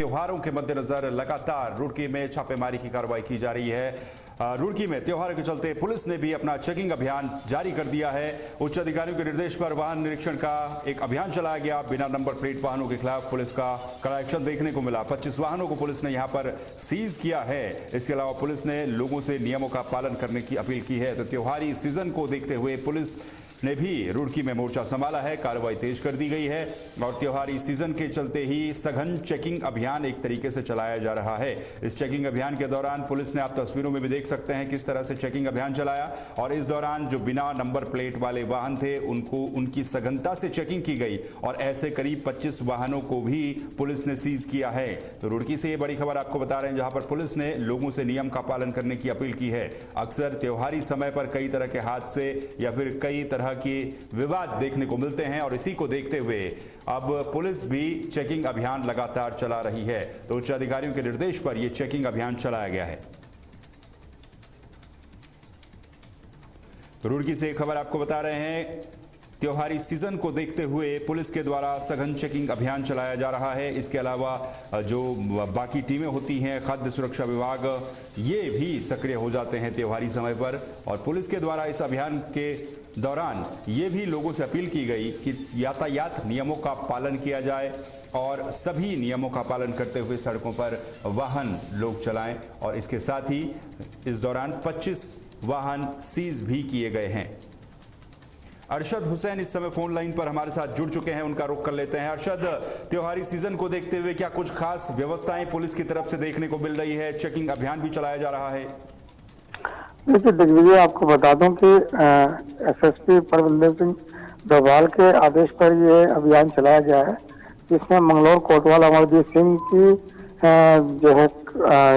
त्योहारों के मद्देनजर लगातार रुड़की में छापेमारी की कार्रवाई की जा रही है। रुड़की में त्योहार के चलते पुलिस ने भी अपना चेकिंग अभियान जारी कर दिया है। उच्च अधिकारियों के निर्देश पर वाहन निरीक्षण का एक अभियान चलाया गया। बिना नंबर प्लेट वाहनों के खिलाफ पुलिस का कड़ा एक्शन देखने को मिला। 25 वाहनों को पुलिस ने यहां पर सीज किया है। इसके अलावा पुलिस ने लोगों से नियमों का पालन करने की अपील की है। तो त्योहारी सीजन को देखते हुए पुलिस ने भी रुड़की में मोर्चा संभाला है। कार्रवाई तेज कर दी गई है और त्योहारी सीजन के चलते ही सघन चेकिंग अभियान एक तरीके से चलाया जा रहा है। इस चेकिंग अभियान के दौरान पुलिस ने, आप तस्वीरों में भी देख सकते हैं किस तरह से चेकिंग अभियान चलाया और इस दौरान जो बिना नंबर प्लेट वाले वाहन थे उनकी सघनता से चेकिंग की गई और ऐसे करीब 25 वाहनों को भी पुलिस ने सीज किया है। तो रुड़की से ये बड़ी खबर आपको बता रहे हैं, जहां पर पुलिस ने लोगों से नियम का पालन करने की अपील की है। अक्सर त्योहारी समय पर कई तरह के हादसे या फिर कई तरह की विवाद देखने को मिलते हैं और इसी को देखते हुए अब पुलिस भी चेकिंग अभियान लगातार चला रही है। तो उच्च अधिकारियों के निर्देश पर यह चेकिंग अभियान चलाया गया है। तो रुड़की से एक खबर आपको बता रहे हैं, त्योहारी सीजन को देखते हुए पुलिस के द्वारा सघन चेकिंग अभियान चलाया जा रहा है। इसके अलावा जो बाकी टीमें होती हैं, खाद्य सुरक्षा विभाग, ये भी सक्रिय हो जाते हैं त्योहारी समय पर और पुलिस के द्वारा इस अभियान के दौरान ये भी लोगों से अपील की गई कि यातायात नियमों का पालन किया जाए और सभी नियमों का पालन करते हुए सड़कों पर वाहन लोग चलाएं और इसके साथ ही इस दौरान 25 वाहन सीज भी किए गए हैं। अरशद हुसैन इस समय फोन लाइन पर हमारे साथ जुड़ चुके हैं, उनका रुख कर लेते हैं। अरशद, त्योहारी सीजन को देखते हुए क्या कुछ खास व्यवस्थाएं पुलिस की तरफ से देखने को मिल रही है? चेकिंग अभियान भी चलाया जा रहा है? देखिए दिग्विजय, आपको बता दूं कि एसएसपी परमदेव सिंह डोभाल के आदेश पर ये अभियान चलाया गया है, जिसमें मंगलौर कोतवाल अमरजीत सिंह की जो है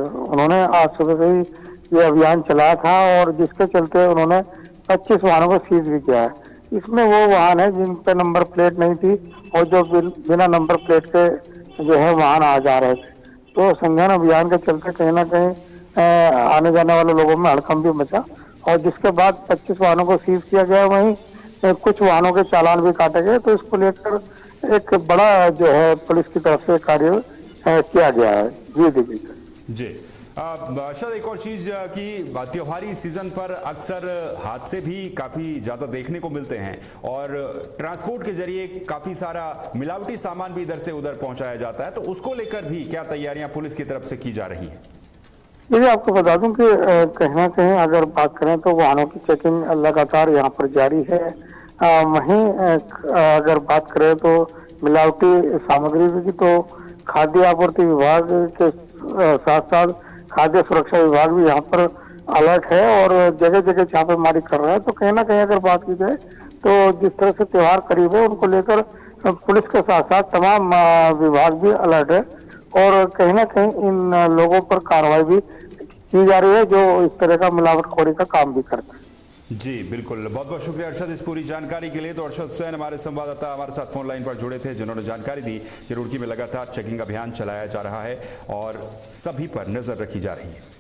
उन्होंने आज सुबह से ही ये अभियान चलाया था और जिसके चलते उन्होंने 25 वाहनों को सीज भी किया है। इसमें वो वाहन है जिन पे नंबर प्लेट नहीं थी और जो बिना नंबर प्लेट के जो है वाहन आ जा रहे थे। तो संज्ञान अभियान के चलते कहीं ना कहीं आने जाने वाले लोगों में हड़कंप भी मचा और जिसके बाद 25 वाहनों को सीज किया गया। वहीं कुछ वाहनों के चालान भी काटे गए। तो इसको लेकर एक बड़ा जो है पुलिस की तरफ से कार्य किया गया है। जी दीजिए जी। शायद एक और चीज कि त्योहारी सीजन पर अक्सर हादसे भी काफी ज्यादा देखने को मिलते हैं और ट्रांसपोर्ट के जरिए काफी सारा मिलावटी सामान भी इधर से उधर पहुंचाया जाता है। तो उसको लेकर भी क्या तैयारियां पुलिस की तरफ से की जा रही है? ये आपको बता दूं कि कहीं ना कहीं अगर बात करें तो वाहनों की चेकिंग लगातार यहाँ पर जारी है। वहीं अगर बात करें तो मिलावटी सामग्री की तो खाद्य आपूर्ति विभाग के साथ साथ खाद्य सुरक्षा विभाग भी यहाँ पर अलर्ट है और जगह जगह छापेमारी कर रहा है। तो कहीं ना कहीं अगर बात की जाए तो जिस तरह से त्योहार करीब है उनको लेकर पुलिस के साथ साथ तमाम विभाग भी अलर्ट है और कहीं ना कहीं इन लोगों पर कार्रवाई भी की जा रही है जो इस तरह का मिलावटखोरी का काम भी करता है। जी बिल्कुल, बहुत बहुत शुक्रिया अरशद इस पूरी जानकारी के लिए। तो अरशद हुसैन हमारे संवाददाता हमारे साथ फोन लाइन पर जुड़े थे, जिन्होंने जानकारी दी कि रुड़की में लगातार चेकिंग अभियान चलाया जा रहा है और सभी पर नजर रखी जा रही है।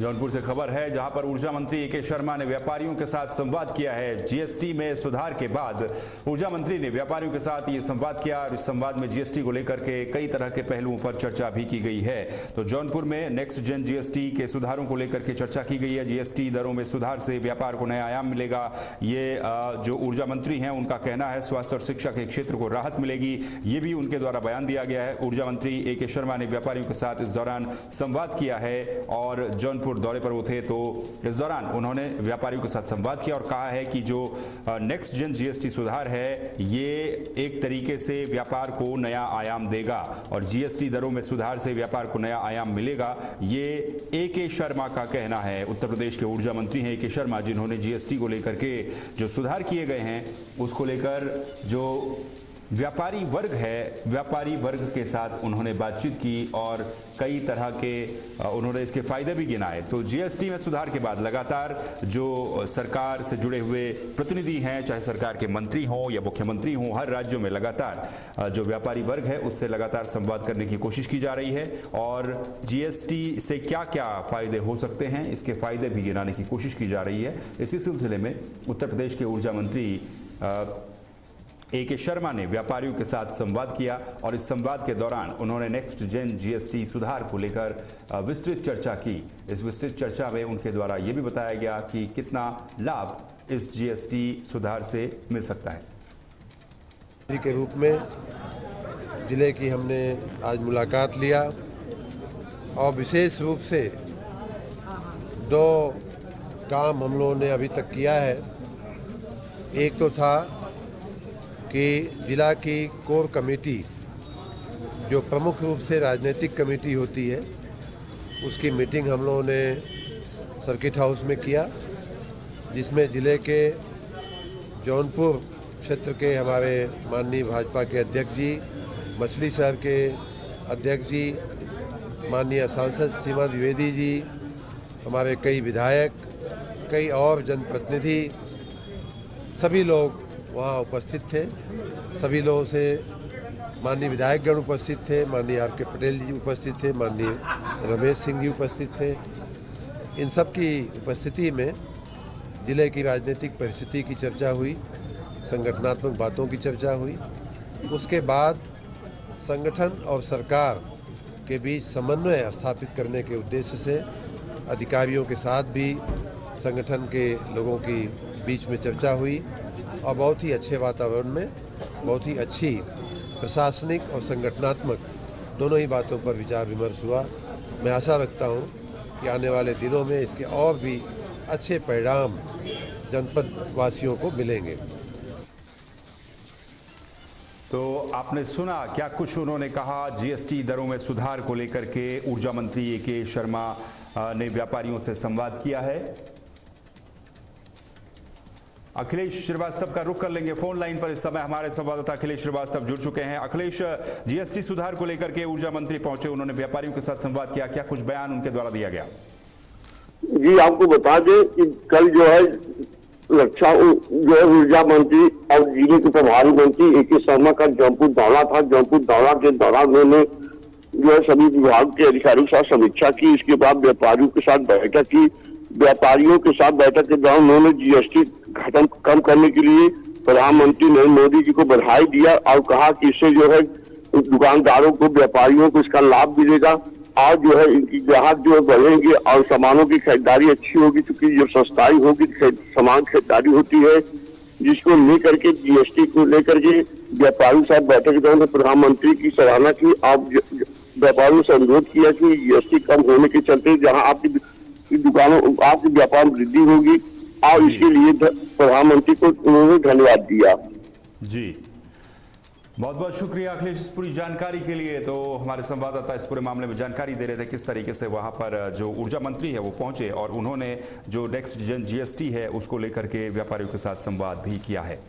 जौनपुर से खबर है, जहां पर ऊर्जा मंत्री ए.के. शर्मा ने व्यापारियों के साथ संवाद किया है। जीएसटी में सुधार के बाद ऊर्जा मंत्री ने व्यापारियों के साथ ये संवाद किया और इस संवाद में जीएसटी को लेकर के कई तरह के पहलुओं पर चर्चा भी की गई है। तो जौनपुर में नेक्स्ट जेन जीएसटी के सुधारों को लेकर के चर्चा की गई है। जीएसटी दरों में सुधार से व्यापार को नया आयाम मिलेगा, ये जो ऊर्जा मंत्री हैं उनका कहना है। स्वास्थ्य और शिक्षा के क्षेत्र को राहत मिलेगी, ये भी उनके द्वारा बयान दिया गया है। ऊर्जा मंत्री ए.के. शर्मा ने व्यापारियों के साथ इस दौरान संवाद किया है और जौनपुर दौरे पर वो थे। तो इस दौरान उन्होंने व्यापारियों के साथ संवाद किया और कहा है कि जो नेक्स्ट जेन जीएसटी सुधार है ये एक तरीके से व्यापार को नया आयाम देगा और जीएसटी दरों में सुधार से व्यापार को नया आयाम मिलेगा, ये ए.के. शर्मा का कहना है। उत्तर प्रदेश के ऊर्जा मंत्री हैं ए.के. शर्मा, जिन्होंने जीएसटी को लेकर के जो सुधार किए गए हैं उसको लेकर जो व्यापारी वर्ग है, व्यापारी वर्ग के साथ उन्होंने बातचीत की और कई तरह के उन्होंने इसके फायदे भी गिनाए। तो जीएसटी में सुधार के बाद लगातार जो सरकार से जुड़े हुए प्रतिनिधि हैं, चाहे सरकार के मंत्री हों या मुख्यमंत्री हों, हर राज्यों में लगातार जो व्यापारी वर्ग है उससे लगातार संवाद करने की कोशिश की जा रही है और जीएसटी से क्या क्या फायदे हो सकते हैं इसके फायदे भी गिनाने की कोशिश की जा रही है। इसी सिलसिले में उत्तर प्रदेश के ऊर्जा मंत्री ए.के. शर्मा ने व्यापारियों के साथ संवाद किया और इस संवाद के दौरान उन्होंने नेक्स्ट जेन जीएसटी सुधार को लेकर विस्तृत चर्चा की। इस विस्तृत चर्चा में उनके द्वारा ये भी बताया गया कि कितना लाभ इस जीएसटी सुधार से मिल सकता है। के रूप में जिले की हमने आज मुलाकात लिया और विशेष रूप से 2 काम हम लोगों ने अभी तक किया है। एक तो था कि जिला की कोर कमेटी जो प्रमुख रूप से राजनीतिक कमेटी होती है उसकी मीटिंग हम लोगों ने सर्किट हाउस में किया, जिसमें ज़िले के जौनपुर क्षेत्र के हमारे माननीय भाजपा के अध्यक्ष जी, मछली शहर के अध्यक्ष जी, माननीय सांसद सीमा द्विवेदी जी, हमारे कई विधायक, कई और जनप्रतिनिधि, सभी लोग वहाँ उपस्थित थे। सभी लोगों से माननीय विधायकगण उपस्थित थे, माननीय आर.के. पटेल जी उपस्थित थे, माननीय रमेश सिंह जी उपस्थित थे। इन सब की उपस्थिति में जिले की राजनीतिक परिस्थिति की चर्चा हुई, संगठनात्मक बातों की चर्चा हुई। उसके बाद संगठन और सरकार के बीच समन्वय स्थापित करने के उद्देश्य से अधिकारियों के साथ भी संगठन के लोगों की बीच में चर्चा हुई और बहुत ही अच्छे वातावरण में बहुत ही अच्छी प्रशासनिक और संगठनात्मक दोनों ही बातों पर विचार विमर्श हुआ। मैं आशा रखता हूं कि आने वाले दिनों में इसके और भी अच्छे परिणाम जनपद वासियों को मिलेंगे। तो आपने सुना क्या कुछ उन्होंने कहा जीएसटी दरों में सुधार को लेकर के। ऊर्जा मंत्री ए.के. शर्मा ने व्यापारियों से संवाद किया है। अखिलेश श्रीवास्तव का रुख कर लेंगे फोन लाइन पर। इस समय हमारे संवाददाता अखिलेश श्रीवास्तव जुड़ चुके हैं। अखिलेश, जीएसटी सुधार को लेकर के ऊर्जा मंत्री पहुंचे, उन्होंने व्यापारियों के साथ संवाद किया, क्या कुछ बयान उनके द्वारा दिया गया? जी, आपको बता दें कि कल जो है रक्षा जो है ऊर्जा मंत्री और जिले के प्रभारी मंत्री ए.के. शर्मा का जौनपुर दौरा था। जौनपुर दौरा के दौरान उन्होंने जो है सभी विभाग के अधिकारियों के साथ समीक्षा की। इसके बाद व्यापारियों के साथ बैठक की। व्यापारियों के साथ बैठक के दौरान उन्होंने जीएसटी कम करने के लिए प्रधानमंत्री नरेंद्र मोदी जी को बधाई दिया और कहा कि इससे जो है दुकानदारों को, व्यापारियों को इसका लाभ मिलेगा और जो है इनकी ग्राहक जो है बढ़ेंगे और सामानों की खरीदारी अच्छी होगी, क्योंकि जब सस्ताई होगी सामान खरीदारी होती है, जिसको लेकर के जीएसटी को लेकर के व्यापारियों के साथ बैठक के दौरान प्रधानमंत्री की सराहना की और व्यापारियों से अनुरोध किया कि जीएसटी कम होने के चलते जहाँ आपकी दुकानों आपके व्यापार में वृद्धि होगी और इसके लिए प्रधानमंत्री को उन्होंने धन्यवाद दिया। जी, बहुत बहुत शुक्रिया अखिलेश इस पूरी जानकारी के लिए। तो हमारे संवाददाता इस पूरे मामले में जानकारी दे रहे थे किस तरीके से वहां पर जो ऊर्जा मंत्री है वो पहुंचे और उन्होंने जो नेक्स्ट जेन जीएसटी है उसको लेकर के व्यापारियों के साथ संवाद भी किया है।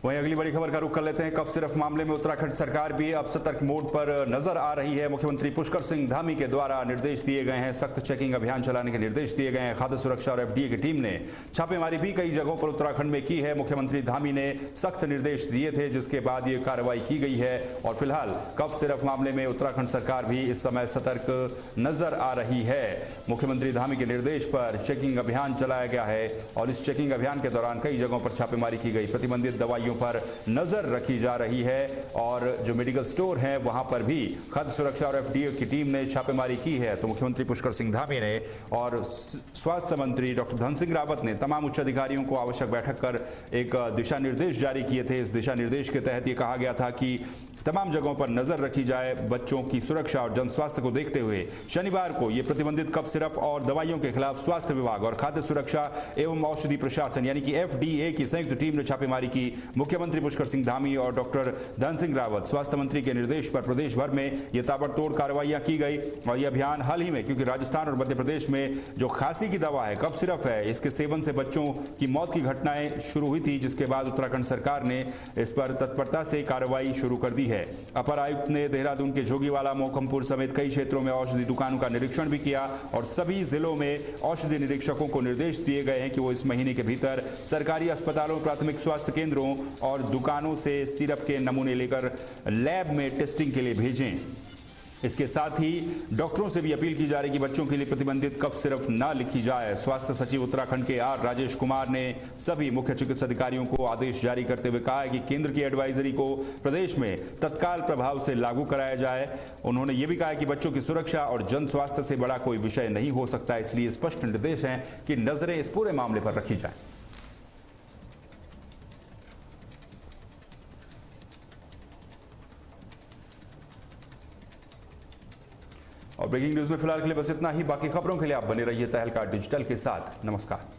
वहीं अगली बड़ी खबर का रुख कर लेते हैं। कफ सिरफ मामले में उत्तराखंड सरकार भी अब सतर्क मोड पर नजर आ रही है। मुख्यमंत्री पुष्कर सिंह धामी के द्वारा निर्देश दिए गए हैं, सख्त चेकिंग अभियान चलाने के निर्देश दिए गए हैं। खाद्य सुरक्षा और एफडीए की टीम ने छापेमारी भी कई जगहों पर उत्तराखंड में की है। मुख्यमंत्री धामी ने सख्त निर्देश दिए थे, जिसके बाद ये कार्रवाई की गई है और फिलहाल कफ सिरफ मामले में उत्तराखंड सरकार भी इस समय सतर्क नजर आ रही है। मुख्यमंत्री धामी के निर्देश पर चेकिंग अभियान चलाया गया है और इस चेकिंग अभियान के दौरान कई जगहों पर छापेमारी की गई। प्रतिबंधित दवाइयों पर नजर रखी जा रही है और जो मेडिकल स्टोर हैं वहां पर भी खाद्य सुरक्षा और एफडीए की टीम ने छापेमारी की है। तो मुख्यमंत्री पुष्कर सिंह धामी ने और स्वास्थ्य मंत्री डॉक्टर धन सिंह रावत ने तमाम उच्च अधिकारियों को आवश्यक बैठक कर एक दिशा निर्देश जारी किए थे। इस दिशा निर्देश के तहत ये कहा गया था कि तमाम जगहों पर नजर रखी जाए। बच्चों की सुरक्षा और जन स्वास्थ्य को देखते हुए शनिवार को ये प्रतिबंधित कफ सिरप और दवाइयों के खिलाफ स्वास्थ्य विभाग और खाद्य सुरक्षा एवं औषधि प्रशासन यानी कि FDA की संयुक्त टीम ने छापेमारी की। मुख्यमंत्री पुष्कर सिंह धामी और डॉक्टर धन सिंह रावत स्वास्थ्य मंत्री के निर्देश पर प्रदेश भर में ये ताबड़तोड़ कार्रवाइयां की गई। और यह अभियान हाल ही में, क्योंकि राजस्थान और मध्य प्रदेश में जो खांसी की दवा है, कफ सिरप है, इसके सेवन से बच्चों की मौत की घटनाएं शुरू हुई थी, जिसके बाद उत्तराखंड सरकार ने इस पर तत्परता से कार्रवाई शुरू कर दी है। अपर आयुक्त ने देहरादून के जोगीवाला, मोकमपुर समेत कई क्षेत्रों में औषधि दुकानों का निरीक्षण भी किया और सभी जिलों में औषधि निरीक्षकों को निर्देश दिए गए हैं कि वो इस महीने के भीतर सरकारी अस्पतालों, प्राथमिक स्वास्थ्य केंद्रों और दुकानों से सिरप के नमूने लेकर लैब में टेस्टिंग के लिए भेजें। इसके साथ ही डॉक्टरों से भी अपील की जा रही है कि बच्चों के लिए प्रतिबंधित कफ सिरप न लिखी जाए। स्वास्थ्य सचिव उत्तराखंड के आर राजेश कुमार ने सभी मुख्य चिकित्सा अधिकारियों को आदेश जारी करते हुए कहा है कि केंद्र की एडवाइजरी को प्रदेश में तत्काल प्रभाव से लागू कराया जाए। उन्होंने ये भी कहा है कि बच्चों की सुरक्षा और जन स्वास्थ्य से बड़ा कोई विषय नहीं हो सकता, इसलिए स्पष्ट निर्देश हैं कि नजरें इस पूरे मामले पर रखी जाए। और ब्रेकिंग न्यूज में फिलहाल के लिए बस इतना ही। बाकी खबरों के लिए आप बने रहिए तहलका डिजिटल के साथ। नमस्कार।